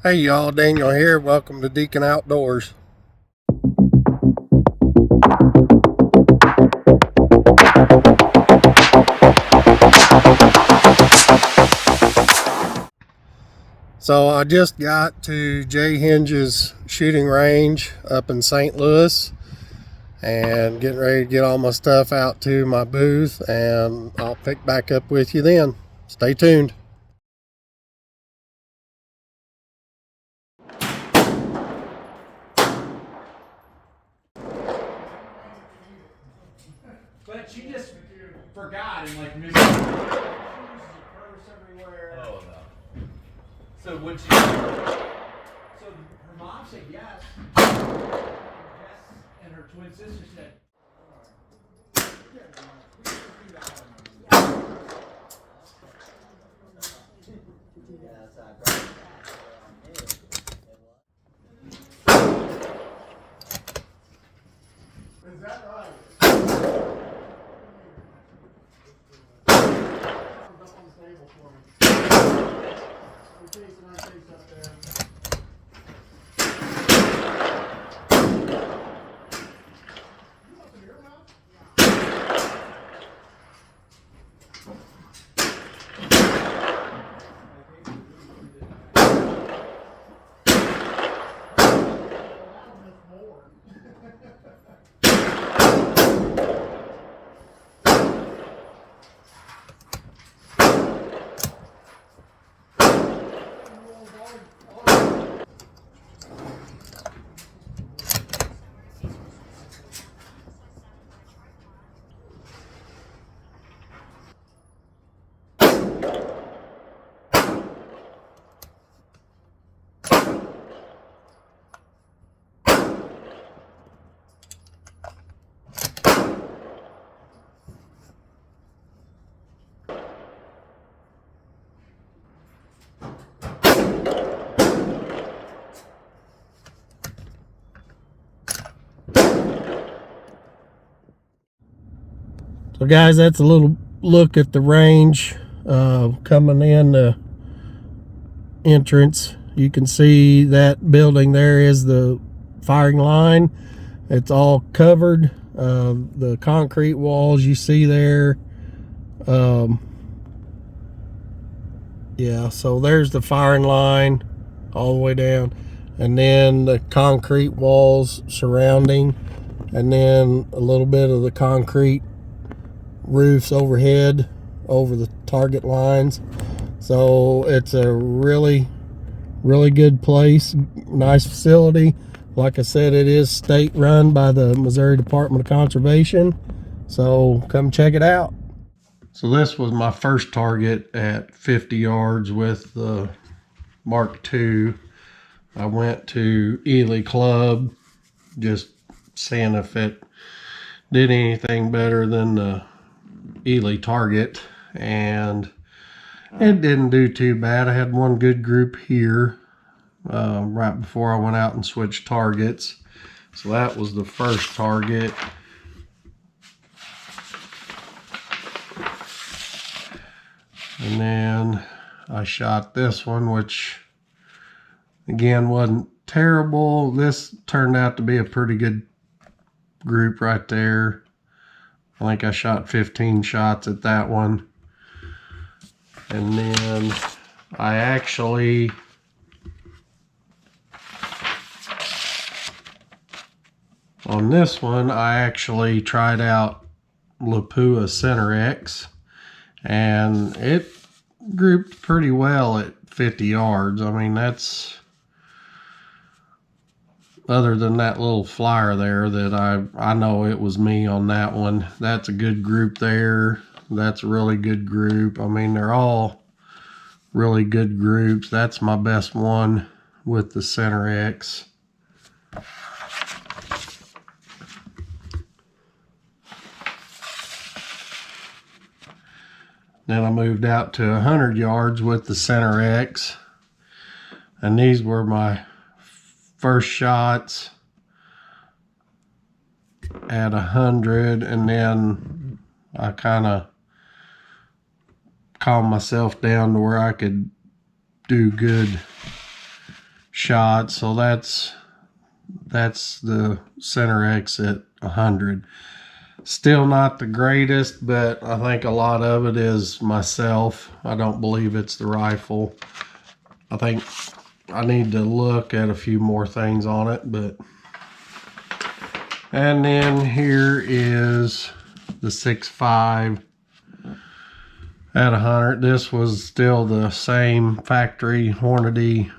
Hey y'all, Daniel here. Welcome to Deacon Outdoors. So I just got to Henges shooting range up in St. Louis and getting ready to get all my stuff out to my booth, and I'll pick back up with you then. Stay tuned. But she just forgot and like missed it. Everywhere. Oh no. So would she? So her mom said yes. Yes, and her twin sister said. Is that right? Up on the table for me. Up there. So guys, that's a little look at the range coming in the entrance. You can see that building there is the firing line. It's all covered. The concrete walls you see there. Yeah, so there's the firing line all the way down, and then the concrete walls surrounding, and then a little bit of the concrete roofs overhead over the target lines. So it's a really good place, nice facility. Like I said, it is state run by the Missouri Department of Conservation, so come check it out. So this was my first target at 50 yards with the Mark II. I went to Ely Club, just seeing if it did anything better than the Ely target, and it didn't do too bad. I had one good group here right before I went out and switched targets. So that was the first target. And then I shot this one, which again wasn't terrible. This turned out to be a pretty good group right there. I think I shot 15 shots at that one. And then I actually on this one, I actually tried out Lapua Center X, and it grouped pretty well at 50 yards. I mean, that's, other than that little flyer there that I know it was me on that one. That's a good group there. That's a really good group. I mean, they're all really good groups. That's my best one with the Center X. Then I moved out to 100 yards with the Center X, and these were my first shots at 100, and then I kind of calmed myself down to where I could do good shot. So that's the center exit 100. Still not the greatest, but I think a lot of it is myself. I don't believe it's the rifle. I think I need to look at a few more things on it, but. And then here is the 6.5 at 100. This was still the same factory Hornady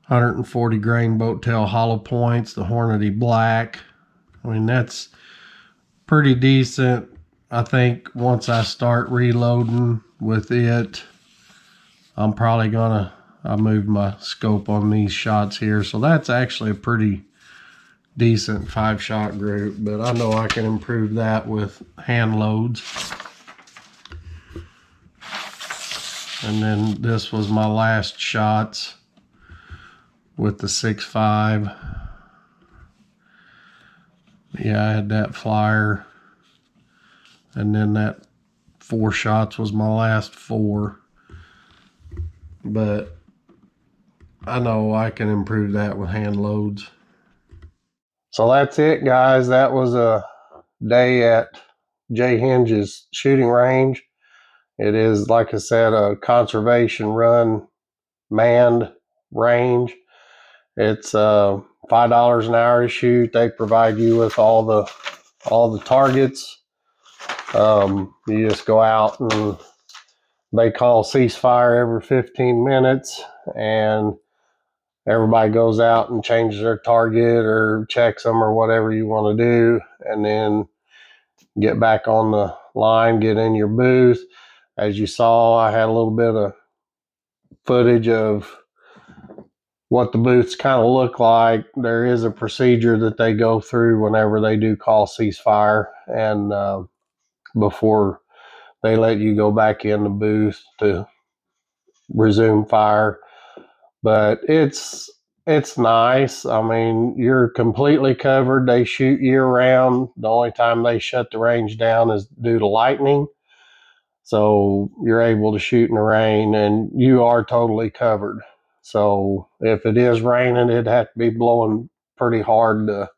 140 grain boat tail hollow points, the Hornady black. I mean, that's pretty decent. I think once I start reloading with it, I'm probably gonna, I moved my scope on these shots here. So that's actually a pretty decent 5-shot group, but I know I can improve that with hand loads. And then this was my last shots with the 6.5. Yeah, I had that flyer, and then that 4 shots was my last 4. But I know I can improve that with hand loads. So that's it, guys. That was a day at Henges shooting range. It is, like I said, a conservation run manned range. It's $5 an hour to shoot. They provide you with all the targets. You just go out and they call ceasefire every 15 minutes, and everybody goes out and changes their target or checks them or whatever you want to do, and then get back on the line, get in your booth. As you saw, I had a little bit of footage of what the booths kind of look like. There is a procedure that they go through whenever they do call ceasefire, and before they let you go back in the booth to resume fire. But it's nice. I mean, you're completely covered. They shoot year round. The only time they shut the range down is due to lightning. So you're able to shoot in the rain, and you are totally covered. So if it is raining, it'd have to be blowing pretty hard to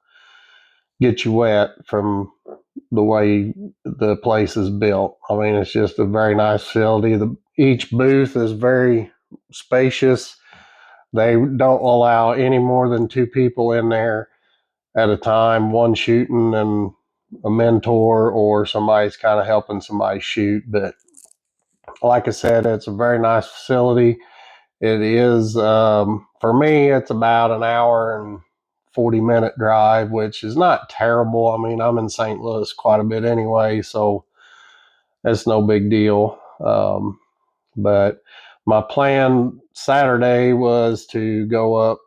get you wet from the way the place is built. I mean, it's just a very nice facility. Each booth is very spacious. They don't allow any more than 2 people in there at a time, one shooting and a mentor, or somebody's kind of helping somebody shoot. But like I said, it's a very nice facility. It is, for me, it's about an hour and 40-minute drive, which is not terrible. I mean, I'm in St. Louis quite a bit anyway, so it's no big deal. But my plan Saturday was to go up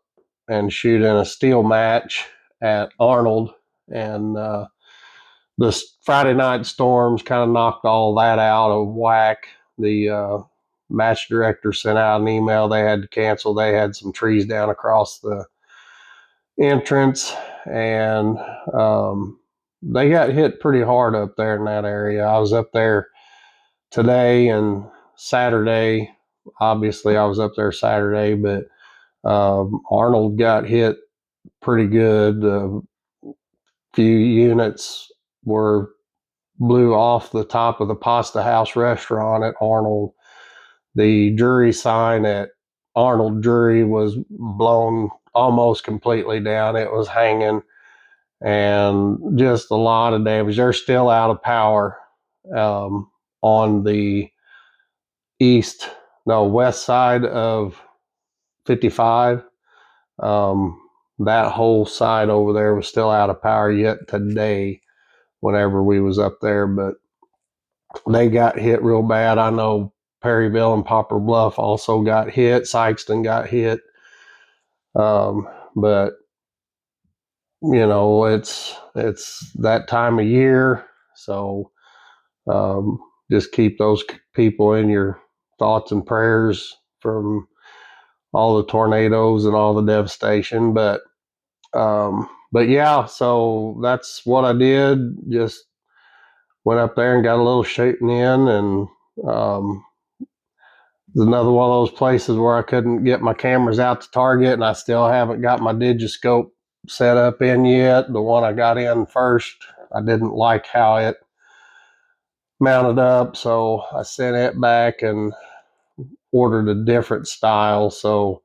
and shoot in a steel match at Arnold, and the Friday night storms kind of knocked all that out of whack. The match director sent out an email. They had to cancel. They had some trees down across the entrance, and they got hit pretty hard up there in that area. I was up there today and Saturday. Obviously, I was up there Saturday, but Arnold got hit pretty good. A few units blew off the top of the Pasta House restaurant at Arnold. The jury sign at Arnold Jury was blown almost completely down. It was hanging, and just a lot of damage. They're still out of power on the west side of 55. That whole side over there was still out of power yet today whenever we was up there, but they got hit real bad. I know Perryville and Poplar Bluff also got hit. Sykeston got hit. But you know, it's that time of year, so just keep those people in your thoughts and prayers from all the tornadoes and all the devastation. But yeah, so that's what I did. Just went up there and got a little shooting in, and It's another one of those places where I couldn't get my cameras out to target, and I still haven't got my digiscope set up in yet. The one I got in first, I didn't like how it mounted up, so I sent it back and ordered a different style. So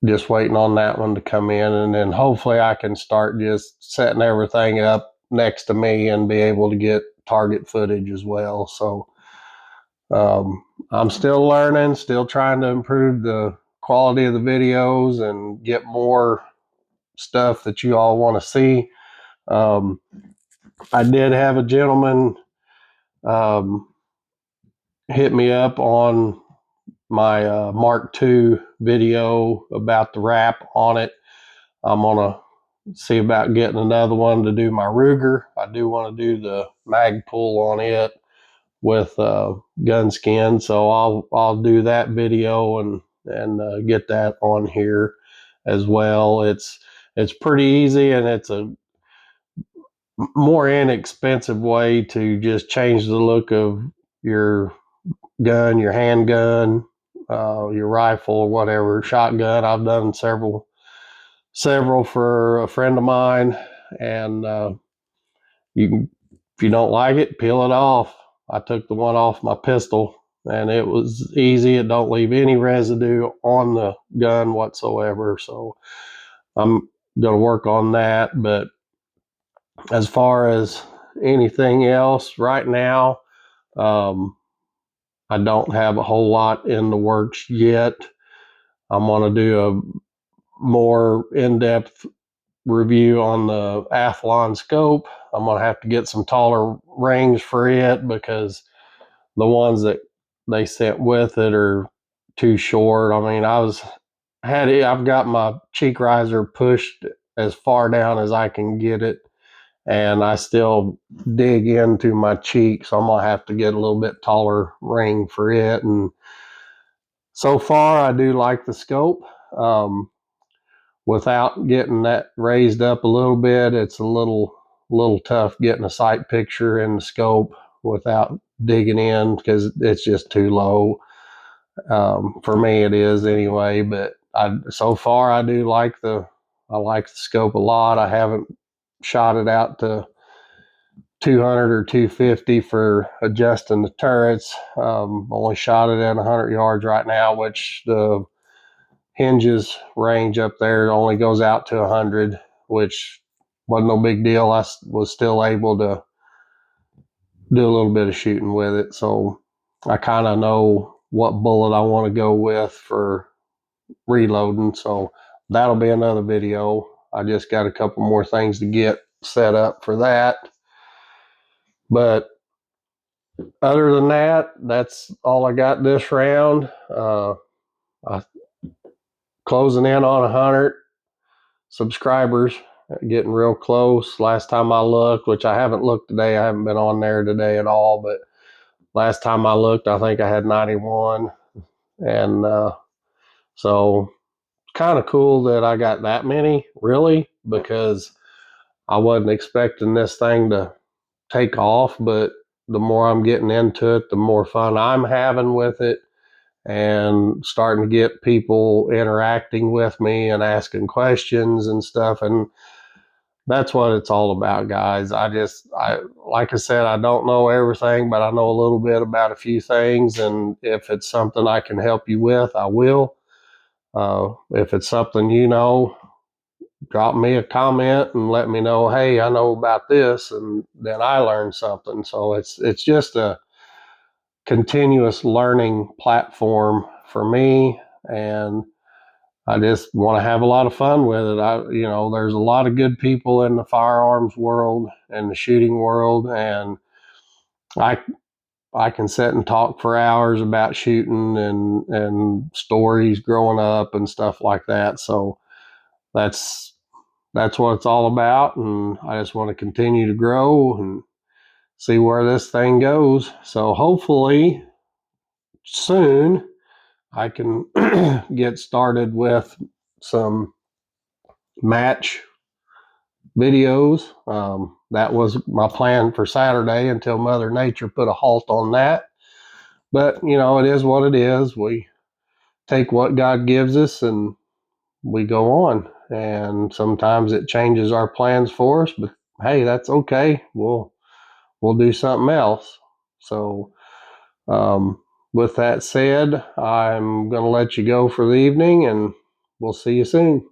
just waiting on that one to come in, and then hopefully I can start just setting everything up next to me and be able to get target footage as well. So I'm still learning, still trying to improve the quality of the videos and get more stuff that you all want to see. I did have a gentleman um, hit me up on my Mark II video about the wrap on it. I'm gonna see about getting another one to do my Ruger. I do want to do the mag pull on it with gun skin, so I'll do that video and get that on here as well. It's pretty easy, and it's a more inexpensive way to just change the look of your gun, your handgun, your rifle, or whatever, shotgun. I've done several for a friend of mine, and you can, if you don't like it, peel it off. I took the one off my pistol, and it was easy. It don't leave any residue on the gun whatsoever. So I'm going to work on that. But as far as anything else right now, um, I don't have a whole lot in the works yet. I'm going to do a more in-depth review on the Athlon scope. I'm going to have to get some taller rings for it because the ones that they sent with it are too short. I mean, I've got my cheek riser pushed as far down as I can get it, and I still dig into my cheek, so I'm gonna have to get a little bit taller ring for it. And so far, I do like the scope. Without getting that raised up a little bit, it's a little tough getting a sight picture in the scope without digging in because it's just too low. For me, it is anyway. But so far I do like I like the scope a lot. I haven't shot it out to 200 or 250 for adjusting the turrets. Only shot it at 100 yards right now, which the Henges range up there only goes out to 100, which wasn't no big deal. I was still able to do a little bit of shooting with it. So I kind of know what bullet I want to go with for reloading. So that'll be another video. I just got a couple more things to get set up for that. But other than that, that's all I got this round. I closing in on 100 subscribers, getting real close. Last time I looked, which I haven't looked today, I haven't been on there today at all, but last time I looked, I think I had 91. And so it's kind of cool that I got that many, really, because I wasn't expecting this thing to take off. But the more I'm getting into it, the more fun I'm having with it, and starting to get people interacting with me and asking questions and stuff. And that's what it's all about, guys. Like I said, I don't know everything, but I know a little bit about a few things. And if it's something I can help you with, I will. If it's something you know, drop me a comment and let me know, hey, I know about this, and then I learned something. So it's just a continuous learning platform for me, and I just want to have a lot of fun with it. There's a lot of good people in the firearms world and the shooting world, and I I can sit and talk for hours about shooting and stories growing up and stuff like that. So that's what it's all about, and I just want to continue to grow and see where this thing goes. So hopefully soon I can get started with some match videos. That was my plan for Saturday until Mother Nature put a halt on that. But, you know, it is what it is. We take what God gives us and we go on. And sometimes it changes our plans for us, but hey, that's okay. We'll do something else. So, with that said, I'm going to let you go for the evening and we'll see you soon.